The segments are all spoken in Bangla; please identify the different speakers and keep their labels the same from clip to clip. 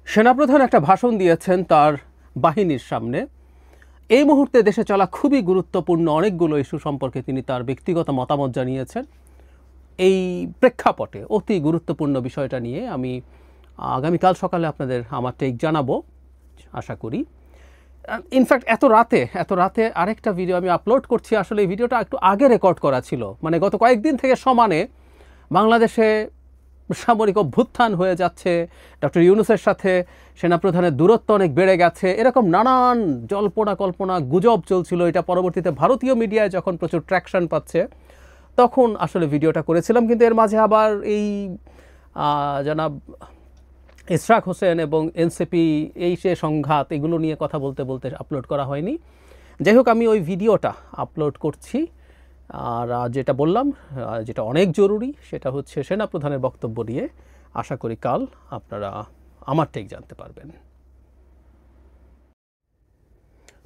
Speaker 1: সেনাপ্রধান একটা ভাষণ দিয়েছেন তার বাহিনীর সামনে। এই মুহূর্তে দেশে চলা খুবই গুরুত্বপূর্ণ অনেকগুলো ইস্যু সম্পর্কে তিনি তার ব্যক্তিগত মতামত জানিয়েছেন। এই প্রেক্ষাপটে অতি গুরুত্বপূর্ণ বিষয়টা নিয়ে আমি আগামীকাল সকালে আপনাদের আমার টেক জানাবো আশা করি। ইনফ্যাক্ট এত রাতে আরেকটা ভিডিও আমি আপলোড করছি। আসলে এই ভিডিওটা একটু আগে রেকর্ড করা ছিল, মানে গত কয়েকদিন থেকে সমানে বাংলাদেশে সামরিক অভ্যুত্থান হয়ে যাচ্ছে, ডক্টর ইউনূসের সাথে সেনাপ্রধানের দূরত্ব অনেক বেড়ে গেছে, এরকম নানান জল্পনা কল্পনা গুজব চলছিল। এটা পরবর্তীতে ভারতীয় মিডিয়ায় যখন প্রচুর ট্র্যাকশন পাচ্ছে তখন আসলে ভিডিওটা করেছিলাম, কিন্তু এর মাঝে আবার এই জনাব ইশরাক হোসেন এবং এনসিপি এই সে সংঘাত এগুলো নিয়ে কথা বলতে বলতে আপলোড করা হয়নি। যাই হোক, আমি ওই ভিডিওটা আপলোড করছি। আর যেটা বললাম, যেটা অনেক জরুরি, সেটা হচ্ছে সেনাপ্রধানের বক্তব্য নিয়ে আশা করি কাল আপনারা আমার টেক জানতে পারবেন।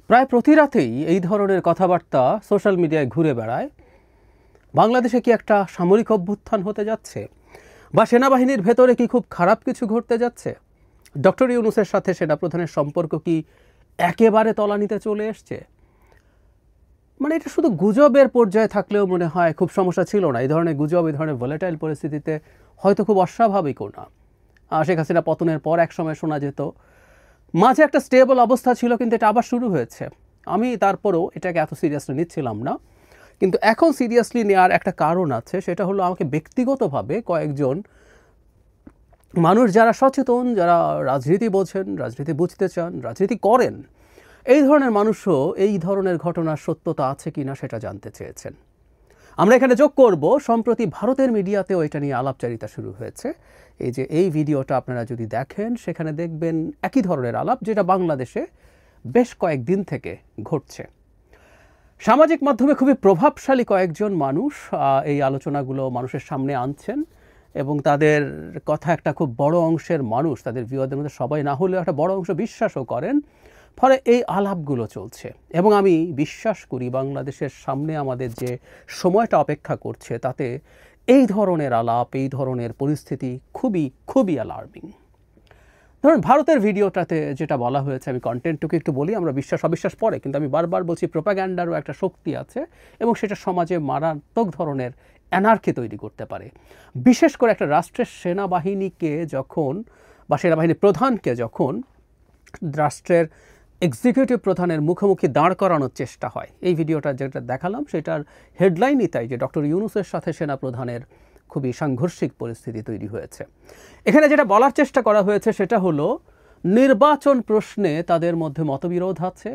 Speaker 1: প্রায় প্রতি রাতেই এই ধরনের কথাবার্তা সোশ্যাল মিডিয়ায় ঘুরে বেড়ায়। বাংলাদেশে কি একটা সামরিক অভ্যুত্থান হতে যাচ্ছে, বা সেনাবাহিনীর ভেতরে কি খুব খারাপ কিছু ঘটতে যাচ্ছে? ডক্টর ইউনূসের সাথে সেনাপ্রধানের সম্পর্ক কি একেবারে তলানিতে চলে এসছে? মানে এটা শুধু গুজবের পর্যায়ে থাকলেও মনে হয় খুব সমস্যা ছিল না। এই ধরনের গুজব এই ধরনের ভোলেটাইল পরিস্থিতিতে হয়তো খুব অস্বাভাবিকও না। শেখ হাসিনা পতনের পর এক সময় শোনা যেত, মাঝে একটা স্টেবল অবস্থা ছিল, কিন্তু এটা আবার শুরু হয়েছে। আমি তারপরেও এটাকে এত সিরিয়াসলি নিচ্ছিলাম না, কিন্তু এখন সিরিয়াসলি নেওয়ার একটা কারণ আছে। সেটা হলো আমাকে ব্যক্তিগতভাবে কয়েকজন মানুষ যারা সচেতন, যারা রাজনীতি বোঝেন, রাজনীতি বুঝতে চান, রাজনীতি করেন, এই ধরনের মানুষও এই ধরনের ঘটনার সত্যতা আছে কিনা সেটা জানতে চেয়েছেন। আমরা এখানে যোগ করব, সম্প্রতি ভারতের মিডিয়াতেও এটা নিয়ে আলাপচারিতা শুরু হয়েছে। এই যে এই ভিডিওটা আপনারা যদি দেখেন, সেখানে দেখবেন একই ধরনের আলাপ যেটা বাংলাদেশে বেশ কয়েকদিন থেকে ঘটছে। সামাজিক মাধ্যমে খুবই প্রভাবশালী কয়েকজন মানুষ এই আলোচনাগুলো মানুষের সামনে আনছেন, এবং তাদের কথা একটা খুব বড় অংশের মানুষ, তাদের ভিউয়ারদের মধ্যে সবাই না হলেও একটা বড় অংশ বিশ্বাসও করেন। ফলে এই আলাপগুলো চলছে, এবং আমি বিশ্বাস করি বাংলাদেশের সামনে আমাদের যে সময়টা অপেক্ষা করছে তাতে এই ধরনের আলাপ, এই ধরনের পরিস্থিতি খুবই খুবই অ্যালার্মিং। ধরুন ভারতের ভিডিওটাতে যেটা বলা হয়েছে, আমি কন্টেন্টটুকু একটু বলি। আমরা বিশ্বাস অবিশ্বাস পরে, কিন্তু আমি বারবার বলছি প্রোপাগ্যান্ডারও একটা শক্তি আছে, এবং সেটা সমাজে মারাত্মক ধরনের অ্যানার্কি তৈরি করতে পারে। বিশেষ করে একটা রাষ্ট্রের সেনাবাহিনীকে যখন, বা সেনাবাহিনীর প্রধানকে যখন রাষ্ট্রের এক্সিকিউটিভ প্রধানের মুখোমুখি দাঁড় করানোর চেষ্টা হয়। এই ভিডিওটা যেটা দেখালাম সেটার হেডলাইনই তাই, যে ডক্টর ইউনূসের সাথে সেনাপ্রধানের খুবই সাংঘর্ষিক পরিস্থিতি তৈরি হয়েছে। এখানে যেটা বলার চেষ্টা করা হয়েছে সেটা হলো, নির্বাচন প্রশ্নে তাদের মধ্যে মতবিরোধ আছে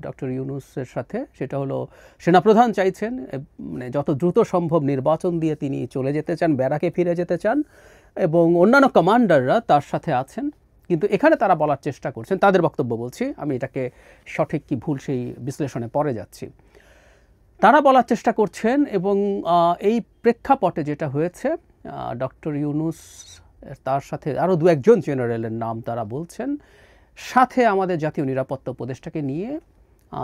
Speaker 1: ডক্টর ইউনূসের সাথে। সেটা হলো সেনাপ্রধান চাইছেন মানে যত দ্রুত সম্ভব নির্বাচন দিয়ে তিনি চলে যেতে চান, ব্যারাকে ফিরে যেতে চান, এবং অন্যান্য কমান্ডাররা তার সাথে আছেন। কিন্তু এখানে তারা বলার চেষ্টা করছেন, তাদের বক্তব্য বলছি, আমি এটাকে সঠিক কি ভুল সেই বিশ্লেষণে পরে যাচ্ছি। তারা বলার চেষ্টা করছেন, এবং এই প্রেক্ষাপটে যেটা হয়েছে, ডক্টর ইউনূস তার সাথে আরও দু একজন জেনারেলের নাম তারা বলছেন, সাথে আমাদের জাতীয় নিরাপত্তা উপদেষ্টাকে নিয়ে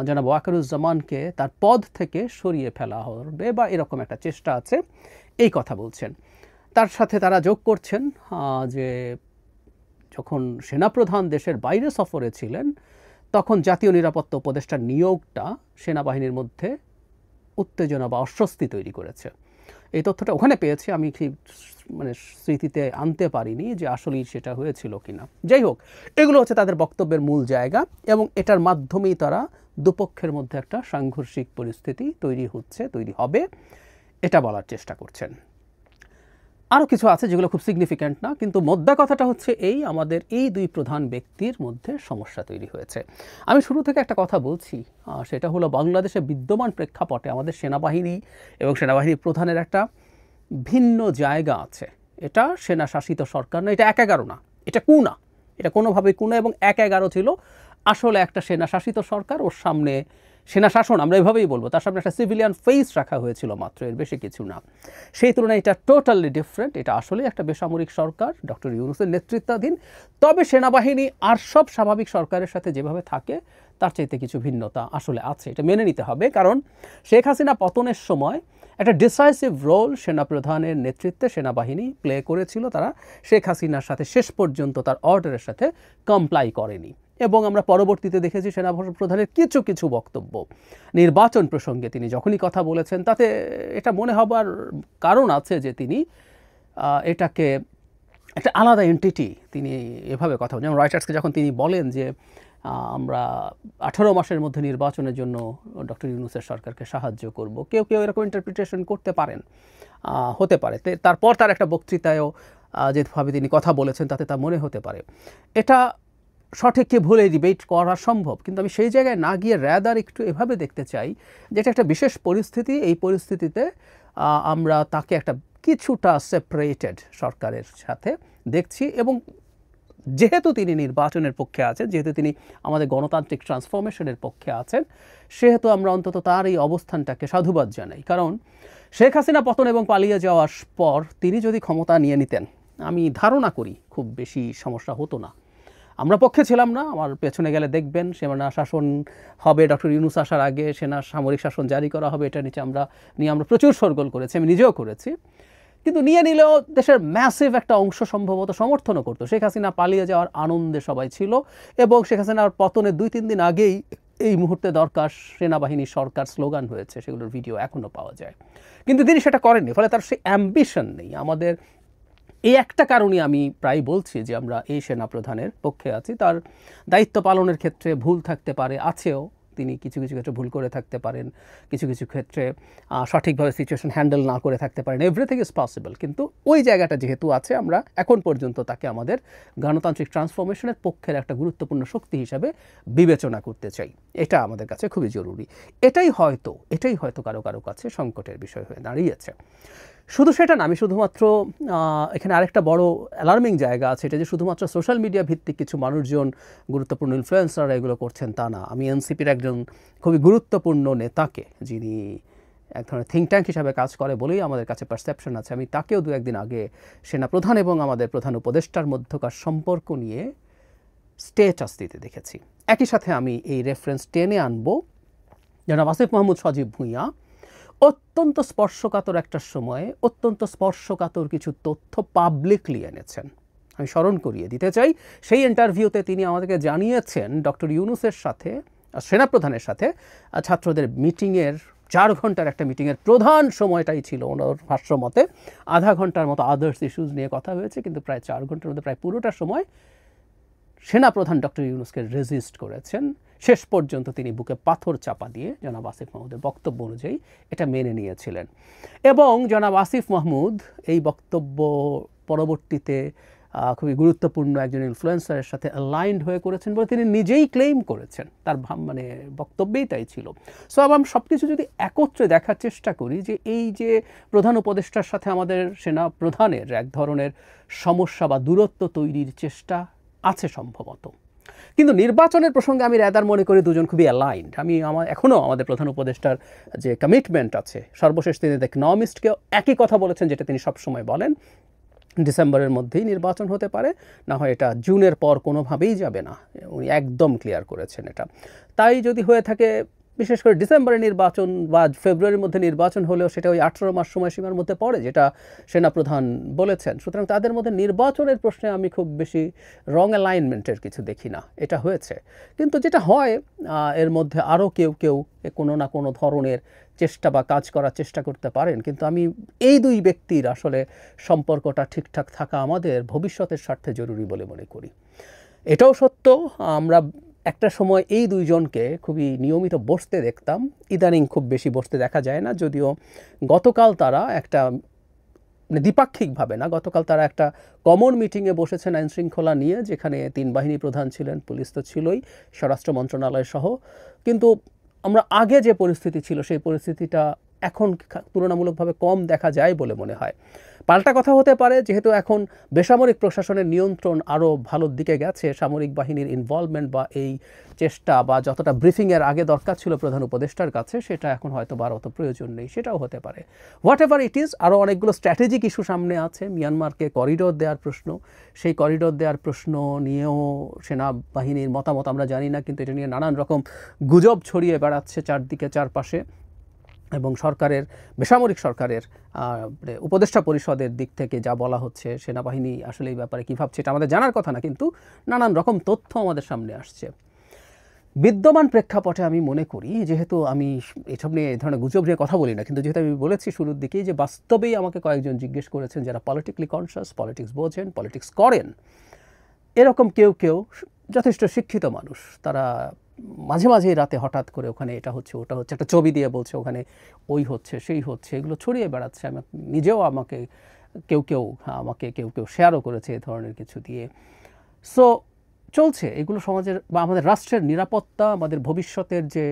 Speaker 1: জনাব ওয়াকারুজ্জামানকে তার পদ থেকে সরিয়ে ফেলা হবে, বা এরকম একটা চেষ্টা আছে, এই কথা বলছেন। তার সাথে তারা যোগ করছেন যে যখন সেনাপ্রধান দেশের বাইরে সফরে ছিলেন তখন জাতীয় নিরাপত্তা উপদেষ্টার নিয়োগটা সেনাবাহিনীর মধ্যে উত্তেজনা বা অস্বস্তি তৈরি করেছে। এই তথ্যটা ওখানে পেয়েছি, আমি ঠিক মানে স্মৃতিতে আনতে পারিনি যে আসলেই সেটা হয়েছিল কিনা। যাই হোক, এগুলো হচ্ছে তাদের বক্তব্যের মূল জায়গা, এবং এটার মাধ্যমেই তারা দুপক্ষের মধ্যে একটা সাংঘর্ষিক পরিস্থিতি তৈরি হবে এটা বলার চেষ্টা করছেন। আরও কিছু আছে যেগুলো খুব সিগনিফিক্যান্ট না, কিন্তু মোদ্দা কথাটা হচ্ছে এই, আমাদের এই দুই প্রধান ব্যক্তির মধ্যে সমস্যা তৈরি হয়েছে। আমি শুরু থেকে একটা কথা বলছি, সেটা হলো বাংলাদেশে বিদ্যমান প্রেক্ষাপটে আমাদের সেনাবাহিনী এবং সেনাবাহিনী প্রধানের একটা ভিন্ন জায়গা আছে। এটা সেনা শাসিত সরকার না, এটা ১/১১ না, এটা না, এটা কোনোভাবেই না, এবং ১/১১ ছিল আসলে একটা সেনা শাসিত সরকার। ওর সামনে সেনা শাসন আমরা এভাবেই বলবো, তার সামনে একটা সিভিলিয়ান ফেস রাখা হয়েছিল মাত্র, এর বেশি কিছু না। সেই তুলনায় এটা টোটালি ডিফারেন্ট। এটা আসলে একটা বেসামরিক সরকার ডক্টর ইউনূসের নেতৃত্বাধীন, তবে সেনাবাহিনী আর সব স্বাভাবিক সরকারের সাথে যেভাবে থাকে তার চাইতে কিছু ভিন্নতা আসলে আছে, এটা মেনে নিতে হবে। কারণ শেখ হাসিনা পতনের সময় একটা ডিসাইসিভ রোল সেনাপ্রধানের নেতৃত্বে সেনাবাহিনী প্লে করেছিল। তারা শেখ হাসিনার সাথে শেষ পর্যন্ত তার অর্ডারের সাথে কমপ্লাই করেনি। এবং আমরা পরবর্তীতে দেখেছি সেনাপ্রধানের কিছু কিছু বক্তব্য নির্বাচন প্রসঙ্গে তিনি যখনই কথা বলেছেন, তাতে এটা মনে হবার কারণ আছে যে তিনি এটাকে একটা আলাদা এন্টিটি তিনি এভাবে কথা বলেন। যেমন রয়টার্সকে যখন তিনি বলেন যে আমরা 18 মাসের মধ্যে নির্বাচনের জন্য ডক্টর ইউনূসের সরকারকে সাহায্য করব, কেউ কেউ এরকম ইন্টারপ্রিটেশন করতে পারেন, হতে পারে। তারপর তার একটা বক্তৃতায়ও যেভাবে তিনি কথা বলেছেন তাতে তা মনে হতে পারে। এটা সঠিক কি ভুল এই ডিবেট করা সম্ভব, কিন্তু আমি সেই জায়গায় না গিয়ে র্যাদার একটু এভাবে দেখতে চাই যে এটা একটা বিশেষ পরিস্থিতি। এই পরিস্থিতিতে আমরা তাকে একটা কিছুটা সেপারেটেড সরকারের সাথে দেখছি। এবং যেহেতু তিনি নির্বাচনের পক্ষে আছেন, যেহেতু তিনি আমাদের গণতান্ত্রিক ট্রান্সফরমেশনের পক্ষে আছেন, সেহেতু আমরা অন্তত তার এই অবস্থানটাকে সাধুবাদ জানাই। কারণ শেখ হাসিনা পতন এবং পালিয়ে যাওয়ার পর তিনি যদি ক্ষমতা নিয়ে নিতেন, আমি ধারণা করি খুব বেশি সমস্যা হতো না। আমরা পক্ষে ছিলাম না, আমার পেছনে গেলে দেখবেন সেনা শাসন হবে, ডক্টর ইউনূস আসার আগে সেনা সামরিক শাসন জারি করা হবে, এটা নিয়ে আমরা প্রচুর শোরগোল করেছি, আমি নিজেও করেছি। কিন্তু নিয়ে নিলেও দেশের ম্যাসিভ একটা অংশ সম্ভবত সমর্থনও করতো। শেখ হাসিনা পালিয়ে যাওয়ার আনন্দে সবাই ছিল, এবং শেখ হাসিনার পতনের 2-3 দিন আগেই এই মুহূর্তে দরকার সেনাবাহিনী সরকার স্লোগান হয়েছে, সেগুলোর ভিডিও এখনও পাওয়া যায়। কিন্তু তিনি সেটা করেননি, ফলে তার সেই অ্যাম্বিশন নেই। আমাদের এই একটা কারণে আমি প্রায় বলছি যে আমরা এই সেনাপ্রধানের পক্ষে আছি। তার দায়িত্ব পালনের ক্ষেত্রে ভুল থাকতে পারে, আছেও, তিনি কিছু কিছু ক্ষেত্রে ভুল করে থাকতে পারেন, কিছু কিছু ক্ষেত্রে সঠিকভাবে সিচুয়েশন হ্যান্ডেল না করে থাকতে পারেন, এভরিথিং ইজ পসিবল। কিন্তু ওই জায়গাটা যেহেতু আছে, আমরা এখন পর্যন্ত তাকে আমাদের গণতান্ত্রিক ট্রান্সফরমেশনের পক্ষের একটা গুরুত্বপূর্ণ শক্তি হিসাবে বিবেচনা করতে চাই। এটা আমাদের কাছে খুবই জরুরি। এটাই হয়তো কারো কারো কাছে সংকটের বিষয় হয়ে দাঁড়িয়েছে। শুধু সেটা না, আমি শুধুমাত্র এখানে আরেকটা বড় অ্যালার্মিং জায়গা আছে, এটা যে শুধুমাত্র সোশ্যাল মিডিয়া ভিত্তিক কিছু মানুষজন, গুরুত্বপূর্ণ ইনফ্লুয়েন্সাররা এগুলো করছেন তা না। আমি এনসিপির একজন খুবই গুরুত্বপূর্ণ নেতাকে, যিনি এক ধরনের থিঙ্ক ট্যাঙ্ক হিসাবে কাজ করে বলেই আমাদের কাছে পারসেপশন আছে, আমি তাকেও 2-1 দিন আগে সেনাপ্রধান এবং আমাদের প্রধান উপদেষ্টার মধ্যকার সম্পর্ক নিয়ে স্টেটাস দিতে দেখেছি। একই সাথে আমি এই রেফারেন্স টেনে আনবো জনাব আসিফ মাহমুদ সজীব ভূঁইয়া অত্যন্ত স্পর্শকাতর একটা সময়ে অত্যন্ত স্পর্শকাতর কিছু তথ্য পাবলিকলি এনেছেন। আমি স্মরণ করিয়ে দিতে চাই, সেই ইন্টারভিউতে তিনি আমাদেরকে জানিয়েছেন ডক্টর ইউনূসের সাথে, সেনাপ্রধানের সাথে ছাত্রদের মিটিংয়ের 4 ঘন্টার একটা মিটিংয়ের প্রধান সময়টাই ছিল ওনার ভাষ্য মতে 1/2 ঘন্টার মতো আদার্স ইস্যুজ নিয়ে কথা হয়েছে, কিন্তু প্রায় 4 ঘন্টার মধ্যে প্রায় পুরোটা সময় সেনাপ্রধান ডক্টর ইউনূসকে রেজিস্ট করেছেন। শেষ পর্যন্ত তিনি বুকে পাথর চাপা দিয়ে জনাব আসিফ মাহমুদের বক্তব্য অনুযায়ী এটা মেনে নিয়েছিলেন। এবং জনাব আসিফ মাহমুদ এই বক্তব্য পরবর্তীতে খুবই গুরুত্বপূর্ণ একজন ইনফ্লুয়েন্সারের সাথে অ্যালাইন্ড হয়ে করেছেন বলে তিনি নিজেই ক্লেইম করেছেন, তার বক্তব্যেই তাই ছিল। সো আমরা সব কিছু যদি একত্রে দেখার চেষ্টা করি যে এই যে প্রধান উপদেষ্টার সাথে আমাদের সেনা প্রধানের এক ধরনের সমস্যা বা দূরত্ব তৈরির চেষ্টা আছে সম্ভবত, কিন্তু নির্বাচনের প্রসঙ্গে আমি র্যাদার মনে করি দুজন খুবই অ্যালাইন্ড। এখনও আমাদের প্রধান উপদেষ্টার যে কমিটমেন্ট আছে, সর্বশেষ তিনি দ্য ইকোনমিস্টকেও একই কথা বলেছেন যেটা তিনি সবসময় বলেন, ডিসেম্বরের মধ্যেই নির্বাচন হতে পারে, না হয় এটা জুনের পর কোনোভাবেই যাবে না। উনি একদম ক্লিয়ার করেছেন এটা। তাই যদি হয়ে থাকে, বিশেষ করে ডিসেম্বরে নির্বাচন বা ফেব্রুয়ারির মধ্যে নির্বাচন হলেও সেটা ওই 18 মাস সময়সীমার মধ্যে পড়ে, যেটা সেনাপ্রধান বলেছেন। সুতরাং তাদের মধ্যে নির্বাচনের প্রশ্নে আমি খুব বেশি রং অ্যালাইনমেন্টের কিছু দেখি না। এটা হয়েছে, কিন্তু যেটা হয় এর মধ্যে আরও কেউ কেউ কোনো না কোনো ধরনের চেষ্টা বা কাজ করার চেষ্টা করতে পারেন, কিন্তু আমি এই 2 ব্যক্তির আসলে সম্পর্কটা ঠিকঠাক থাকা আমাদের ভবিষ্যতের স্বার্থে জরুরি বলে মনে করি। এটাও সত্য, আমরা একটা সময় এই 2 জনকে খুবই নিয়মিত বসতে দেখতাম, ইদানিং খুব বেশি বসতে দেখা যায় না। যদিও গতকাল তারা একটা দ্বিপাক্ষিকভাবে না, গতকাল তারা একটা কমন মিটিংয়ে বসেছেন আইন শৃঙ্খলা নিয়ে, যেখানে 3 বাহিনী প্রধান ছিলেন, পুলিশ তো ছিলই, স্বরাষ্ট্র মন্ত্রণালয় সহ। কিন্তু আমরা আগে যে পরিস্থিতি ছিল সেই পরিস্থিতিটা এখন তুলনামূলকভাবে কম দেখা যায় বলে মনে হয়। পাল্টা কথা হতে পারে, যেহেতু এখন বেসামরিক প্রশাসনের নিয়ন্ত্রণ আরও ভালোর দিকে গেছে, সামরিক বাহিনীর ইনভলভমেন্ট বা এই চেষ্টা বা যতটা ব্রিফিংয়ের আগে দরকার ছিল প্রধান উপদেষ্টার কাছে, সেটা এখন হয়তো বা অত প্রয়োজন নেই, সেটাও হতে পারে। হোয়াট এভার ইট ইজ, আরও অনেকগুলো স্ট্র্যাটেজিক ইস্যু সামনে আছে। মিয়ানমারকে করিডোর দেওয়ার প্রশ্ন, সেই করিডোর দেওয়ার প্রশ্ন নিয়েও সেনাবাহিনীর মতামত আমরা জানি না, কিন্তু এটা নিয়ে নানান রকম গুজব ছড়িয়ে বেড়াচ্ছে চারদিকে চারপাশে, এবং সরকারের, বেসামরিক সরকারের উপদেষ্টা পরিষদের দিক থেকে যা বলা হচ্ছে, সেনাবাহিনী আসলে এই ব্যাপারে কী ভাবছে এটা আমাদের জানার কথা না, কিন্তু নানান রকম তথ্য আমাদের সামনে আসছে। বিদ্যমান প্রেক্ষাপটে আমি মনে করি, যেহেতু আমি এসব নিয়ে এই ধরনের গুজব নিয়ে কথা বলি না, কিন্তু যেহেতু আমি বলেছি শুরুর দিকেই যে বাস্তবেই আমাকে কয়েকজন জিজ্ঞেস করেছেন যারা পলিটিক্যালি কনসাস, পলিটিক্স বোঝেন, পলিটিক্স করেন, এরকম কেউ কেউ যথেষ্ট শিক্ষিত মানুষ, তারা মাঝে মাঝেই রাতে হঠাৎ করে ওখানে এটা হচ্ছে ওটা হচ্ছে একটা ছবি দিয়ে বলছে ওখানে ওই হচ্ছে সেই হচ্ছে, এগুলো ছড়িয়ে বেড়াচ্ছে। আমি নিজেও কেউ কেউ শেয়ারও করেছে এ ধরনের কিছু দিয়ে। সো চলছে এগুলো সমাজের বা আমাদের রাষ্ট্রের নিরাপত্তা, আমাদের ভবিষ্যতের যে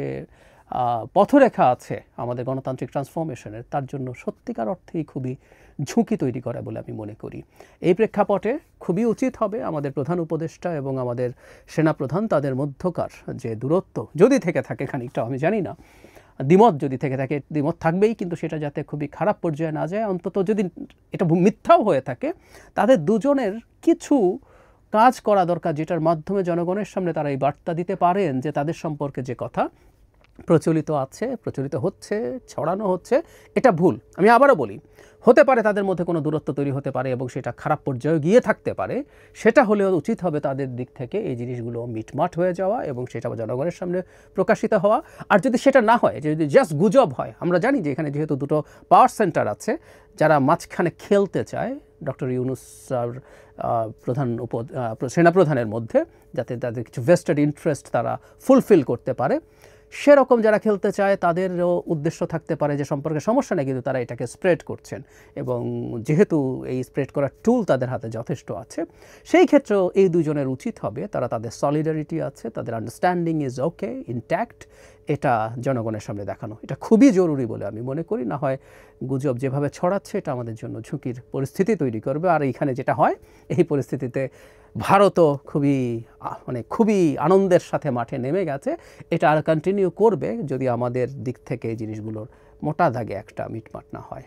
Speaker 1: পথরেখা আছে আমাদের গণতান্ত্রিক ট্রান্সফরমেশনের, তার জন্য সত্যিকার অর্থেই খুবই ঝুঁকি তৈরি করে বলে আমি মনে করি। এই প্রেক্ষাপটে খুবই উচিত হবে আমাদের প্রধান উপদেষ্টা এবং আমাদের সেনাপ্রধান, তাদের মধ্যকার যে দূরত্ব যদি থেকে থাকে খানিকটা, আমি জানি না, দ্বিমত যদি থেকে থাকে, দ্বিমত থাকবেই, কিন্তু সেটা যাতে খুবই খারাপ পর্যায়ে না যায়, অন্তত যদি এটা মিথ্যাও হয়ে থাকে, তাদের দুজনের কিছু কাজ করা দরকার, যেটার মাধ্যমে জনগণের সামনে তারা এই বার্তা দিতে পারেন যে তাদের সম্পর্কে যে কথা প্রচলিত আছে, প্রচলিত হচ্ছে, ছড়ানো হচ্ছে, এটা ভুল। আমি আবারও বলি, হতে পারে তাদের মধ্যে কোনো দূরত্ব তৈরি হতে পারে এবং সেটা খারাপ পর্যায়ে গিয়ে থাকতে পারে, সেটা হলেও উচিত হবে তাদের দিক থেকে এই জিনিসগুলো মিটমাট হয়ে যাওয়া এবং সেটা জনগণের সামনে প্রকাশিত হওয়া। আর যদি সেটা না হয়, যদি জাস্ট গুজব হয়, আমরা জানি যে এখানে যেহেতু দুটো পাওয়ার সেন্টার আছে যারা মাঝখানে খেলতে চায় ডক্টর ইউনূস সেনাপ্রধানের মধ্যে, যাতে তাদের কিছু ভেস্টেড ইন্টারেস্ট তারা ফুলফিল করতে পারে, সেরকম যারা খেলতে চায় তাদেরও উদ্দেশ্য থাকতে পারে যে সম্পর্কে সমস্যা নেই, কিন্তু তারা এটাকে স্প্রেড করছেন, এবং যেহেতু এই স্প্রেড করার টুল তাদের হাতে যথেষ্ট আছে, সেই ক্ষেত্রেও এই দুজনের উচিত হবে তারা তাদের সলিডারিটি আছে, তাদের আন্ডারস্ট্যান্ডিং ইজ ওকে, ইনট্যাক্ট, এটা জনগণের সামনে দেখানো এটা খুবই জরুরি বলে আমি মনে করি। না হয় গুজব যেভাবে ছড়াচ্ছে এটা আমাদের জন্য ঝুঁকির পরিস্থিতি তৈরি করবে। আর এইখানে যেটা হয়, এই পরিস্থিতিতে ভারতও খুবই আনন্দের সাথে মাঠে নেমে গেছে, এটা আর কন্টিনিউ করবে যদি আমাদের দিক থেকে এই জিনিসগুলোর মোটা দাগে একটা মিটমাট না হয়।